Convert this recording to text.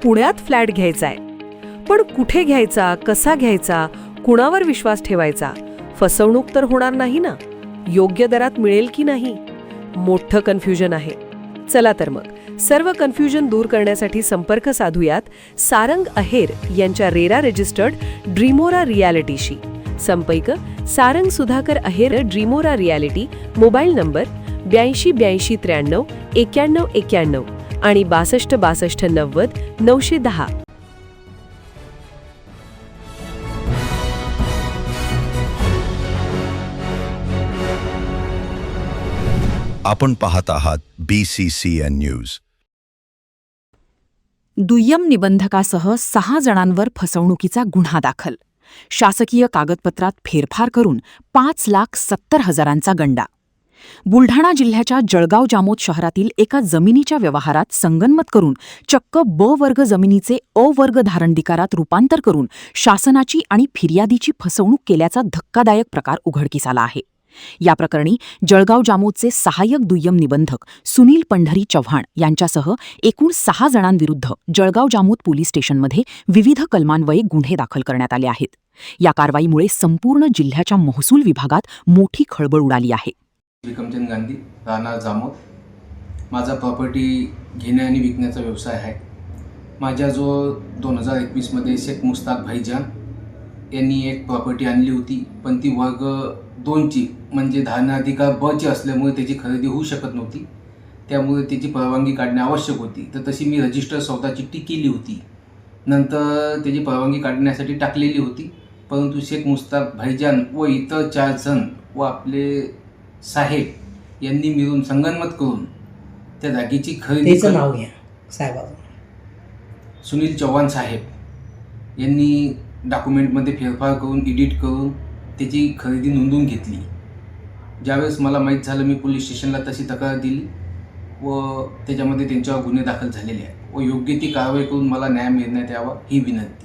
पुण्यात फ्लॅट घ्यायचा आहे. पण कुठे घ्यायचा, कसा घ्यायचा, कुणावर विश्वास ठेवायचा? फसवणूक तर होणार नाही ना? योग्य दरात मिळेल की नाही? मोठं कन्फ्युजन आहे. चला तर मग सर्व कन्फ्युजन दूर करण्यासाठी संपर्क साधूयात सारंग अहेर यांच्या रेरा रजिस्टर्ड ड्रीमोरा रियालिटीशी. संपर्क सारंग सुधाकर अहेर, ड्रीमोरा रियालिटी. मोबाईल नंबर 82 82 93 91 91 आणि 62 62 90 910. आपण पाहत आहात BCCN न्यूज. दुय्यम निबंधकासह 6 जणांवर फसवणुकीचा गुन्हा दाखल. शासकीय कागदपत्रात फेरफार करून 5,70,000चा गंडा. बुलढाणा जिल्ह्याच्या जळगाव जामोद शहरातील एका जमिनीच्या व्यवहारात संगनमत करून चक्क ब वर्ग जमिनीचे अ वर्ग धारणधिकारात रूपांतर करून शासनाची आणि फिर्यादीची फसवणूक केल्याचा धक्कादायक प्रकार उघडकीस आला आहे. या प्रकरणी जळगाव जामोदचे सहाय्यक दुय्यम निबंधक सुनील पंढरी चव्हाण यांच्यासह एकूण 6 जणांविरुद्ध जळगाव जामोद पोलीस स्टेशनमध्ये विविध कलमान्वये गुन्हे दाखल करण्यात आले आहेत. या कारवाईमुळे संपूर्ण जिल्ह्याच्या महसूल विभागात मोठी खळबळ उडाली आहे. विक्रमचंद गांधी, राहणार जामोद. माझा प्रॉपर्टी घेणे आणि विकण्याचा व्यवसाय आहे. माझ्या जो 2021मध्ये शेख मुस्ताक भाईजान यांनी एक प्रॉपर्टी आणली होती, पण ती वर्ग 2ची म्हणजे धारणाधिकार ब ची असल्यामुळे त्याची खरेदी होऊ शकत नव्हती. त्यामुळे त्याची परवानगी काढणे आवश्यक होती. तर तशी मी रजिस्टर सौदा चिठ्ठी केली होती. नंतर त्याची परवानगी काढण्यासाठी टाकलेली होती, परंतु शेख मुस्ताक भाईजान व इतर 4 जण व आपले साहेब यांनी मिळून संगनमत करून त्या जागेची खरेदी नाव घ्या साहेबाचं. सुनील चव्हाण साहेब यांनी डॉक्युमेंटमध्ये फेरफार करून एडिट करून त्याची खरेदी नोंदवून घेतली. ज्यावेळेस मला माहीत झालं, मी पोलीस स्टेशनला तशी तक्रार दिली व त्याच्यामध्ये त्यांच्यावर गुन्हे दाखल झालेले आहेत व योग्य ती कारवाई करून मला न्याय मिळण्यात यावा ही विनंती.